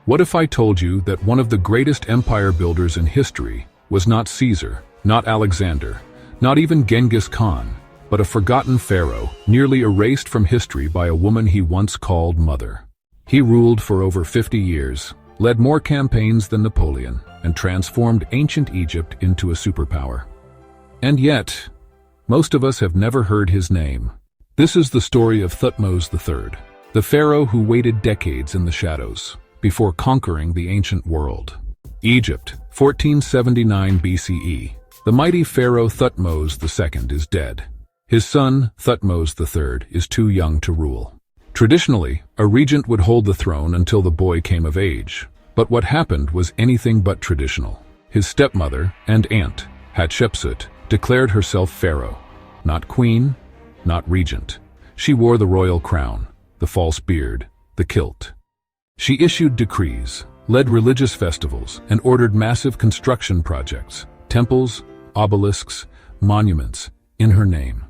What if I told you that one of the greatest empire builders in history was not Caesar, not Alexander, not even Genghis Khan, but a forgotten pharaoh, nearly erased from history by a woman he once called mother? He ruled for over 50 years, led more campaigns than Napoleon, and transformed ancient Egypt into a superpower. And yet, most of us have never heard his name. This is the story of Thutmose III, the pharaoh who waited decades in the shadows before conquering the ancient world. Egypt, 1479 BCE. The mighty pharaoh Thutmose II is dead. His son, Thutmose III, is too young to rule. Traditionally, a regent would hold the throne until the boy came of age. But what happened was anything but traditional. His stepmother and aunt, Hatshepsut, declared herself pharaoh. Not queen, not regent. She wore the royal crown, the false beard, the kilt. She issued decrees, led religious festivals, and ordered massive construction projects, temples, obelisks, monuments, in her name.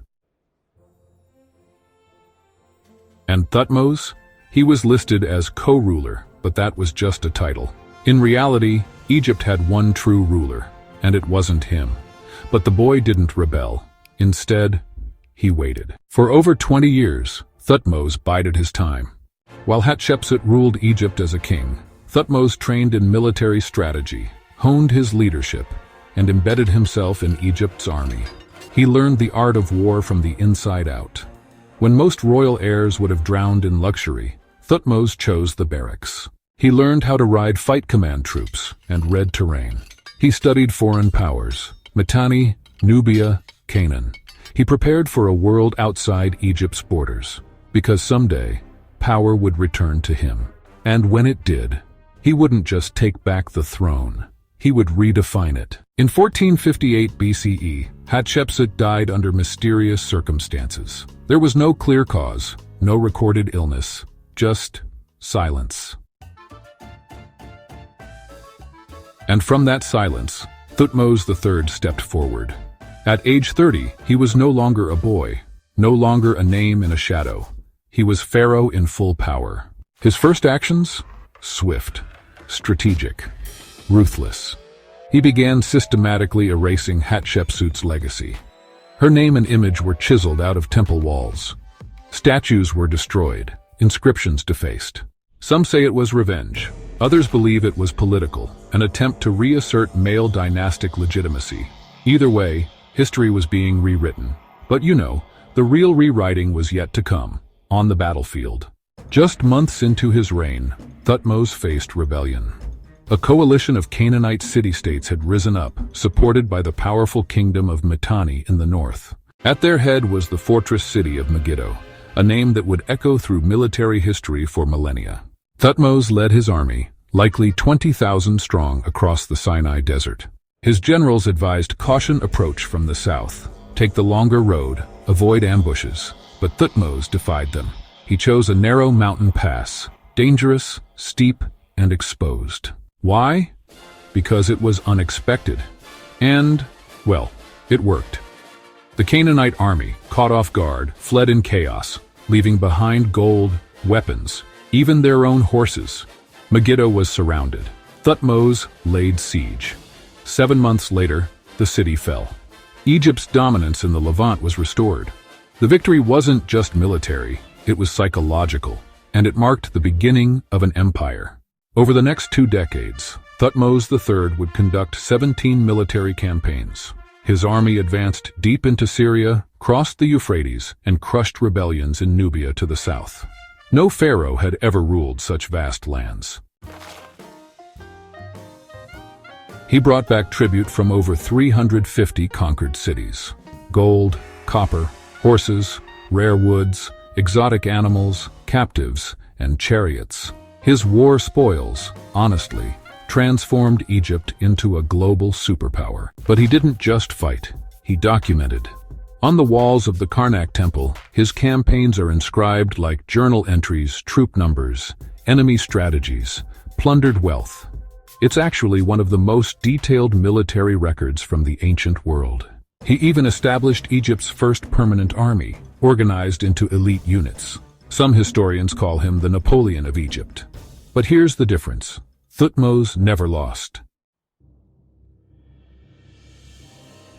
And Thutmose? He was listed as co-ruler, but that was just a title. In reality, Egypt had one true ruler, and it wasn't him. But the boy didn't rebel. Instead, he waited. For over 20 years, Thutmose bided his time. While Hatshepsut ruled Egypt as a king, Thutmose trained in military strategy, honed his leadership, and embedded himself in Egypt's army. He learned the art of war from the inside out. When most royal heirs would have drowned in luxury, Thutmose chose the barracks. He learned how to ride fight command troops and read terrain. He studied foreign powers, Mitanni, Nubia, Canaan. He prepared for a world outside Egypt's borders, because someday, power would return to him. And when it did, he wouldn't just take back the throne, he would redefine it. In 1458 BCE, Hatshepsut died under mysterious circumstances. There was no clear cause, no recorded illness, just silence. And from that silence, Thutmose III stepped forward. At age 30, he was no longer a boy, no longer a name in a shadow. He was pharaoh in full power. His first actions? Swift, strategic, ruthless. He began systematically erasing Hatshepsut's legacy. Her name and image were chiseled out of temple walls. Statues were destroyed, inscriptions defaced. Some say it was revenge. Others believe it was political, an attempt to reassert male dynastic legitimacy. Either way, history was being rewritten. But you know, the real rewriting was yet to come, on the battlefield. Just months into his reign, Thutmose faced rebellion. A coalition of Canaanite city-states had risen up, supported by the powerful kingdom of Mitanni in the north. At their head was the fortress city of Megiddo, a name that would echo through military history for millennia. Thutmose led his army, likely 20,000 strong, across the Sinai Desert. His generals advised caution approach from the south. Take the longer road, avoid ambushes. But Thutmose defied them. He chose a narrow mountain pass, dangerous, steep, and exposed. Why? Because it was unexpected. And, well, it worked. The Canaanite army, caught off guard, fled in chaos, leaving behind gold, weapons, even their own horses. Megiddo was surrounded. Thutmose laid siege. 7 months later, the city fell. Egypt's dominance in the Levant was restored. The victory wasn't just military, it was psychological, and it marked the beginning of an empire. Over the next 2 decades, Thutmose III would conduct 17 military campaigns. His army advanced deep into Syria, crossed the Euphrates, and crushed rebellions in Nubia to the south. No pharaoh had ever ruled such vast lands. He brought back tribute from over 350 conquered cities. Gold, copper, horses, rare woods, exotic animals, captives, and chariots. His war spoils, honestly, transformed Egypt into a global superpower. But he didn't just fight, he documented. On the walls of the Karnak temple, his campaigns are inscribed like journal entries, troop numbers, enemy strategies, plundered wealth. It's actually one of the most detailed military records from the ancient world. He even established Egypt's first permanent army, organized into elite units. Some historians call him the Napoleon of Egypt. But here's the difference. Thutmose never lost.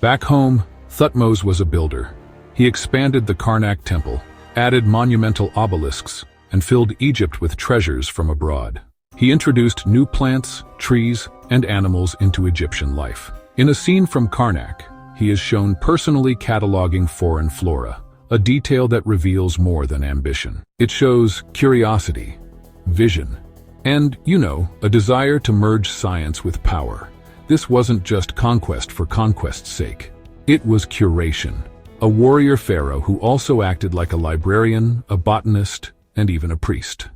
Back home, Thutmose was a builder. He expanded the Karnak temple, added monumental obelisks, and filled Egypt with treasures from abroad. He introduced new plants, trees, and animals into Egyptian life. In a scene from Karnak, he is shown personally cataloging foreign flora, a detail that reveals more than ambition. It shows curiosity, vision, and, a desire to merge science with power. This wasn't just conquest for conquest's sake. It was curation. A warrior pharaoh who also acted like a librarian, a botanist, and even a priest.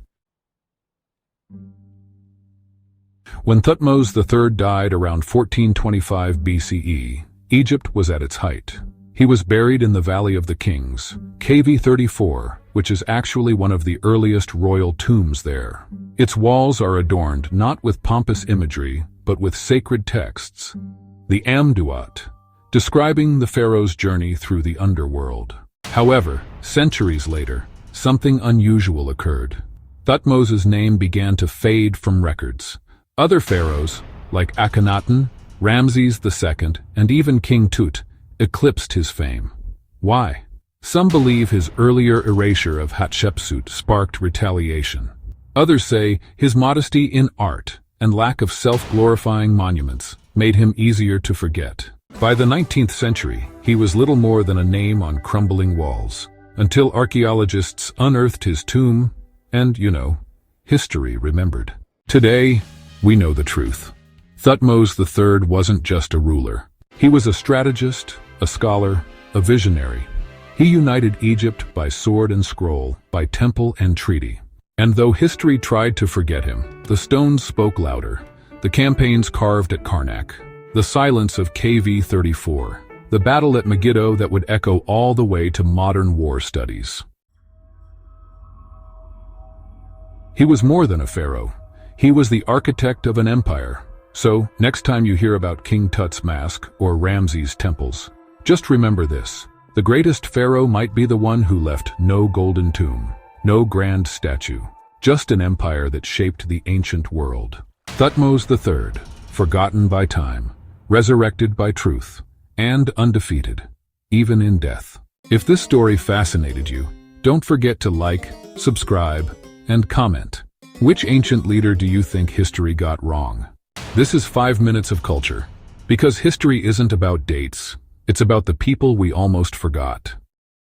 When Thutmose III died around 1425 BCE, Egypt was at its height. He was buried in the Valley of the Kings, KV34, which is actually one of the earliest royal tombs there. Its walls are adorned not with pompous imagery, but with sacred texts. The Amduat, describing the pharaoh's journey through the underworld. However, centuries later, something unusual occurred. Thutmose's name began to fade from records. Other pharaohs, like Akhenaten, Ramses II, and even King Tut, eclipsed his fame. Why? Some believe his earlier erasure of Hatshepsut sparked retaliation. Others say his modesty in art and lack of self-glorifying monuments made him easier to forget. By the 19th century, he was little more than a name on crumbling walls, until archaeologists unearthed his tomb and, history remembered. Today, we know the truth. Thutmose III wasn't just a ruler. He was a strategist, a scholar, a visionary. He united Egypt by sword and scroll, by temple and treaty. And though history tried to forget him, the stones spoke louder. The campaigns carved at Karnak, the silence of KV34, the battle at Megiddo that would echo all the way to modern war studies. He was more than a pharaoh. He was the architect of an empire. So, next time you hear about King Tut's mask or Ramses' temples, just remember this. The greatest pharaoh might be the one who left no golden tomb, no grand statue, just an empire that shaped the ancient world. Thutmose III, forgotten by time, resurrected by truth, and undefeated, even in death. If this story fascinated you, don't forget to like, subscribe, and comment. Which ancient leader do you think history got wrong? This is 5 Minutes of Culture. Because history isn't about dates, it's about the people we almost forgot.